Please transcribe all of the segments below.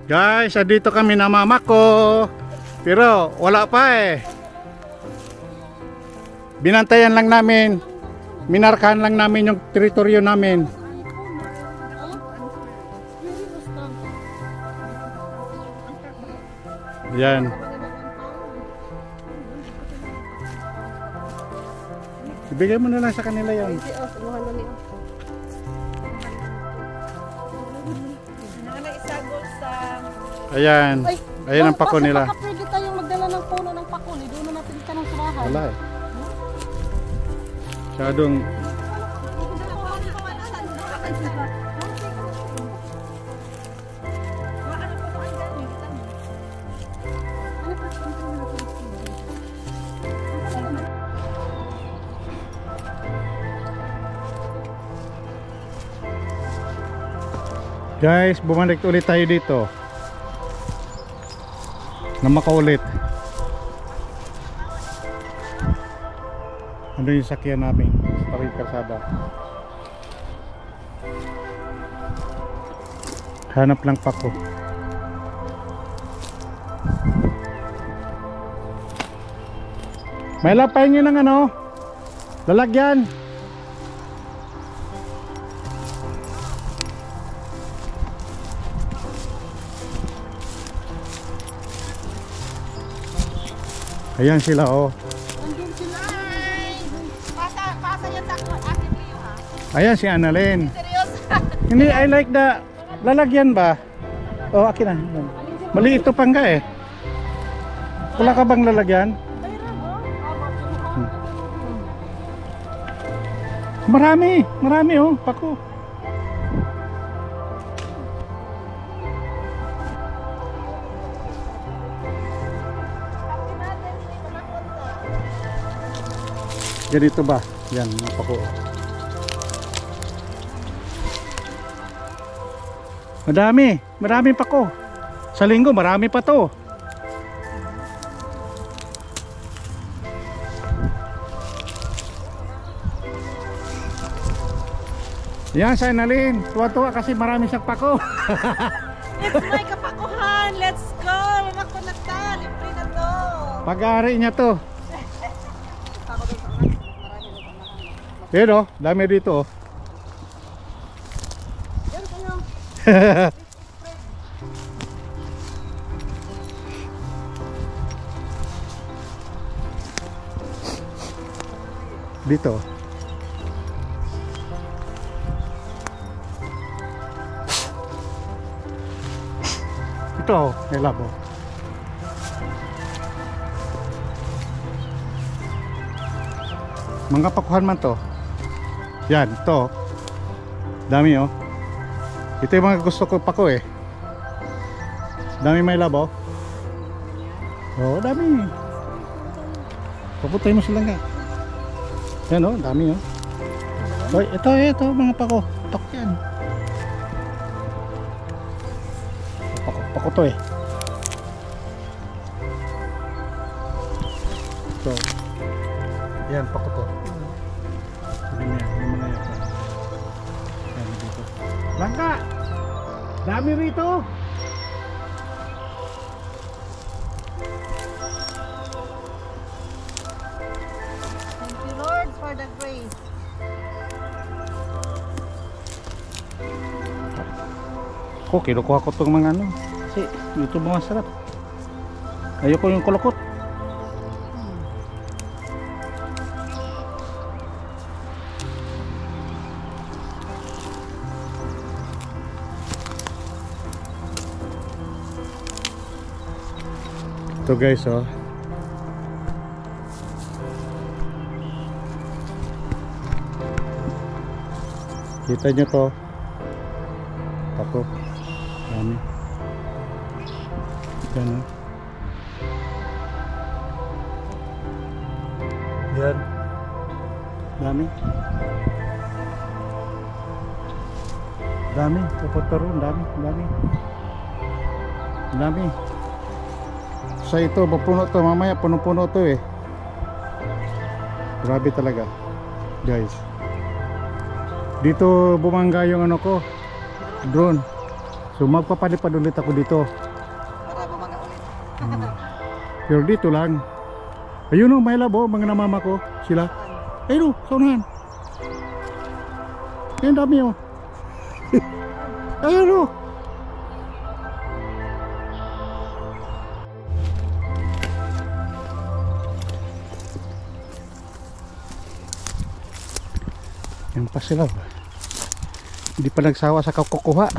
Guys, dito kami na mama ko. Pero wala pa eh. Binantayan lang namin. Minarkahan lang namin yung teritoryo namin. Yan. Ibigay mo na lang sa kanila yan. Ayan. Ayan ang pako nila. Baka pwede tayong magdala ng puno ng pako. Doon na natin ka ng surahan. Wala eh. Masyadong... Guys, bumalik ulit tayo dito na makaulit. Ano yung sakyan namin sa taring kalsada. Hanap lang pa ko. May lapay nyo ng ano, lalagyan. Ayan sila oh. Andun sila. Pasa yan sa akin Leo ha. Ayan si Annalyn. Seryoso. Hindi, I like the lalagyan ba? Oh, akin na. Mali ito pangga eh. Wala ka bang lalagyan? Marami, marami oh, pako. Ganito ba? Yan, pako. Madami, marami pako. Sa linggo, marami pa to. Yan, sa Annalyn. Tuwa-tuwa kasi marami siyang pako. It's my kapakuhan. Let's go. Mamako na ta. Libre na to. Pag-aari niya to. Pero, dami dito oh. Dito. Ito, may labo. Mga pakuhan man to. Yan, ito. Dami oh. Ito yung mga gusto ko pako eh. Dami may labo. Oh, dami. Paputay mo sila nga. Yan oh, dami oh. Oy, ito mga pako. Pako yan. Pako to eh. So, yan, pako to. Langka! Dami rito! Thank you Lord for the grace. Ako, kinukuha ko itong mga ano. Kasi ito mga sarap. Ayoko yung kulukot. Ito guys oh. Kita nyo to. Ako. Dami. Yan oh. Yan. Dami. Dami. Pupunta ron. Dami. Dami. Dami. Sa ito, mapuno to. Mamaya puno-puno to eh. Grabe talaga. Guys. Dito bumangga yung ano ko. Drone. So magpapalipad ulit ako dito. Para bumaga ulit. Pero dito lang. Ayun o, may labo, mga namama ko. Sila. Ayun o, saunahan. Ayun, dami o. Ayun o. Yan pa sila. Hindi pa nagsawa sa kakukuha.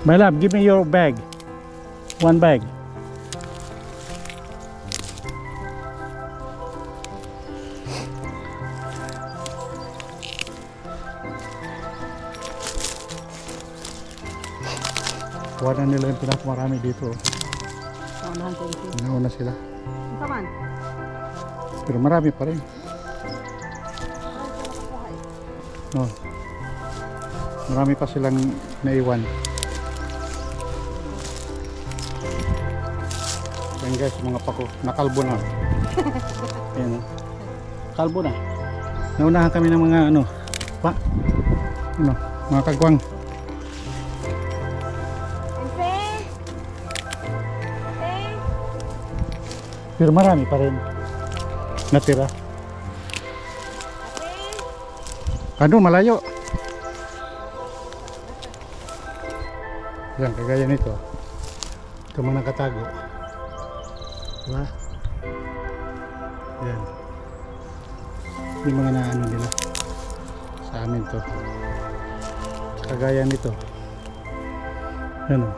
My love, give me your bag. One bag. Kuha na nila yung pinakamarami dito. Saunahan, thank you. Nauna sila. Ang taman. Pero marami pa rin. Oh. Marami pa silang naiwan. Yan guys, mga pako. Nakalbo na. Ayan o. Kalbo na. Naunahan kami ng mga ano. Mga kagwang. Pero marami pa rin natira. Ano, malayo. Yan, kagaya nito. Ito mga nakatago. Diba? Yan. Yung mga naano nila. Sa amin to. Kagaya nito. Yan o.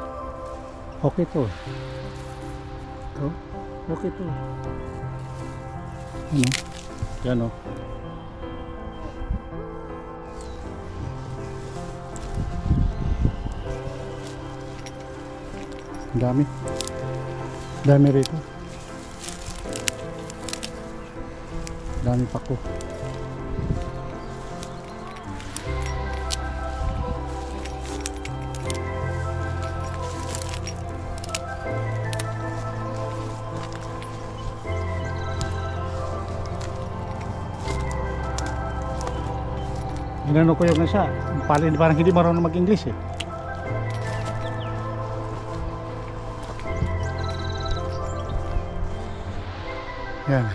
Okay to. Ito. Okay to. Ano? Yan o. Dami. Dami rito. Dami pa ko. Inano ko yung nasa, parang hindi marunong mag-English eh. Yan.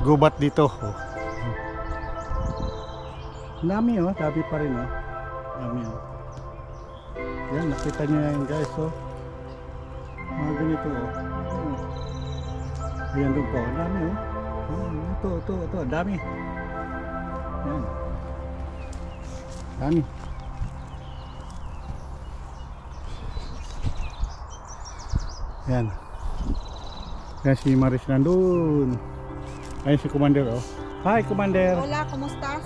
Gubat dito. Oh. Dami oh, dami pa rin oh. Dami oh. Yan, nakita nyo yan guys oh. Mga ganito oh. Ayan doon po, dami oh. Ito, dami. Yan. Dami. Yan. Yan si Maris nandun. Ayun si Commander oh. Hi Commander. Hola, kumusta?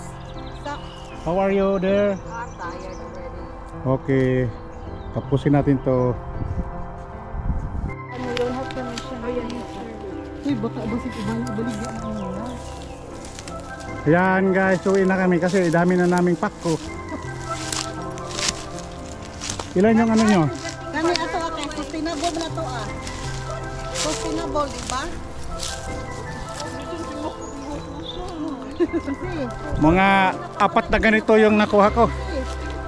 Sup? How are you there? I'm tired already. Okay. Tapusin natin to. And we don't have permission. Oh, yeah. Uy, baka basig baligyan mo na. Ayan guys, uwi na kami kasi dami na naming pakko. Ilan yung ano nyo? Kami ato okay, sustainable na to ah. Sustainable, di ba? Mga 4 na ganito yung nakuha ko.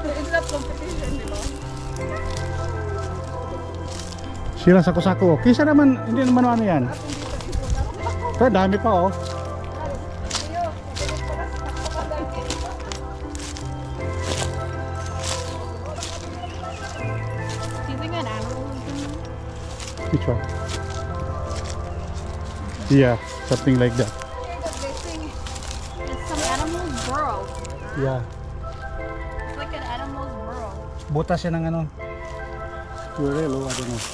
It's not competition, di ba? Sila sako-sako. Kisa naman, hindi naman ano yan. Pero dami pa oh. Which one? Yeah, something like that. It's some animal's burrow. Yeah. It's like an animal's burrow. Butas siya ng ano. Squirrel oh, I don't know.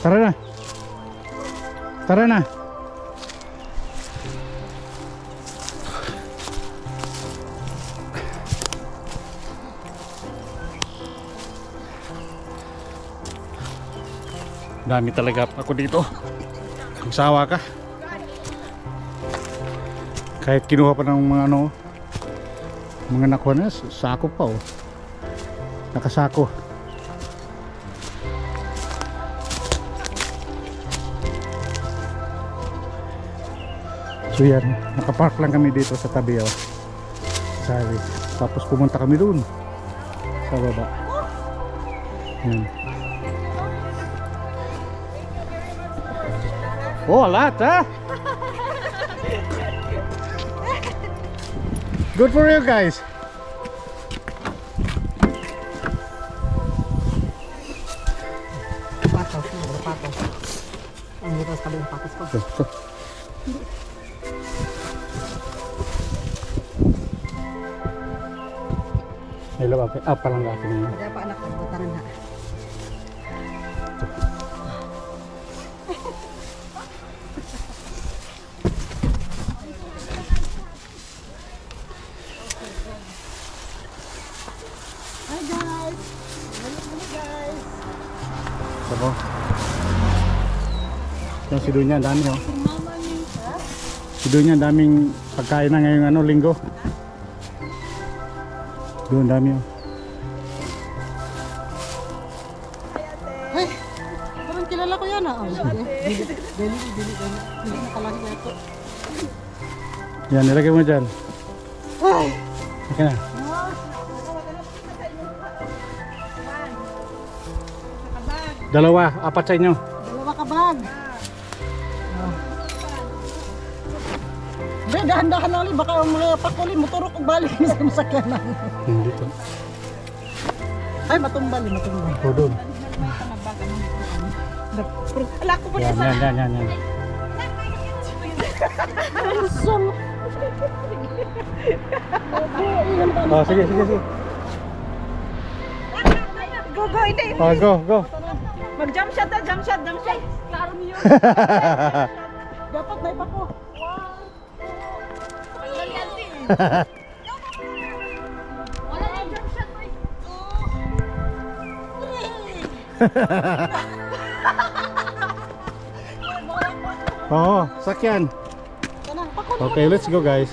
Tara na. Tara na. Dami talaga ako dito. Ang sawa ka. Kahit kinuha pa ng mga ano, Mga nakuha na, sako pa oh. Nakasako. So yan, nakapark lang kami dito sa tabi oh. Sari. Tapos pumunta kami dun sa baba. Yan. Oh, a lot, huh? Good for you guys. Patos, patos. Ang dito sa tabi ng patos ko. So. Hello, okay. Ah, palang akin na yun. Kaya pa anak, putaran na. Hi guys! Hello guys! Sabo. Yung si Dunya, dami oh. Si Dunya, daming pagkain na ngayong ano, linggo. Doon dami oh. Ay! Parang kilala ko yan ah. Dili nakalaki na ito. Yan, nilagay mo dyan. Ay! Okay na. Dalawa, apat sa inyo. Dalawa ka bag. Hindi, dahan-dahan lang ulit. Baka mga pakuli, motorok o balik na sa masakyanan. Dito. Ay, matumbal. O doon. Wala ko pa Yan, yan, yan, yan. Lusong. Oh, sige, sige, sige. Go, go, hindi. Oh, go, go. Mag-jump shot na, jump shot. Klaro niyo. Dapat na iba ko. Wala na jump shot mo. Oo, sakyan. Okay, let's go guys.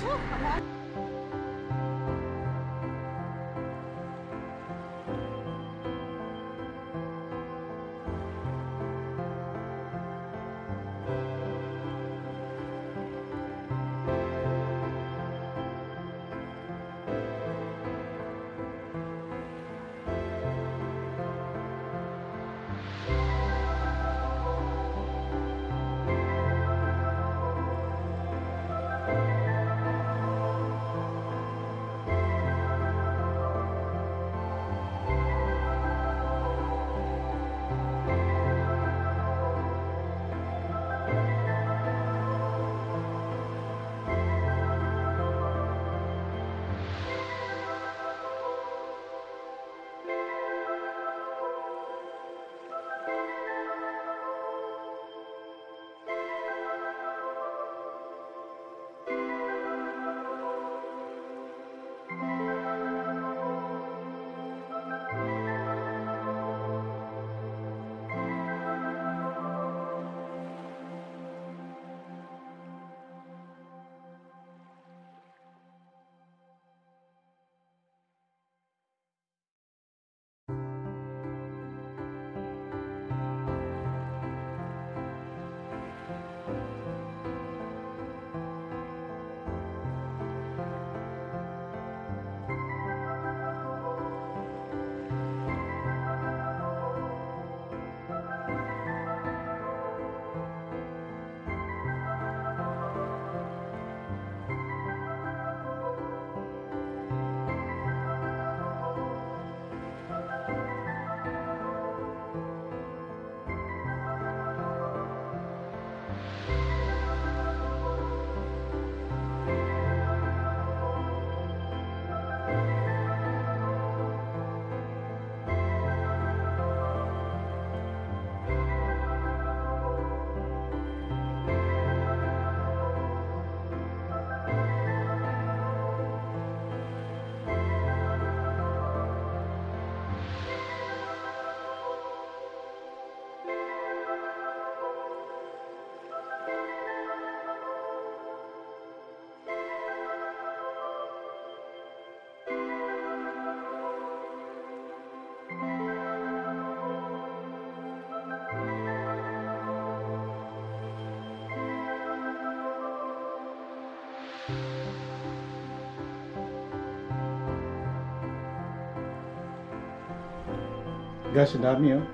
Guys, ang dami oh.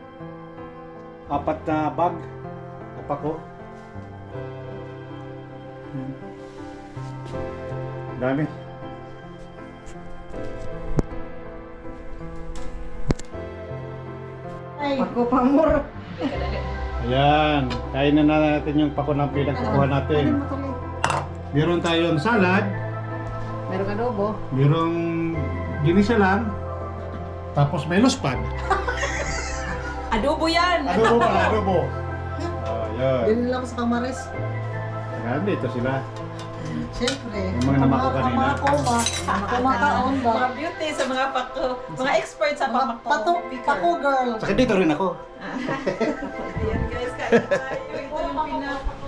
4 na bag. Pako. Dami. Ay, pako pamor. Ayan, kain na natin yung pako ng pinagkukuha natin. Meron tayong salad, Meron adobo. merong ginisa lang, tapos may luspad. Adobo yan! Adobo pa, adobo. Ayan. Din lang sa kamares. Ayan, dito sila. Siyempre. Yung mga naman ko kanina. Mga koma. Kumakaon ba? Mga beauty sa mga pako. Mga expert sa Mga pako. Pako girl. Saka dito rin ako. Ayan guys, kain tayo. Ito yung pinaka.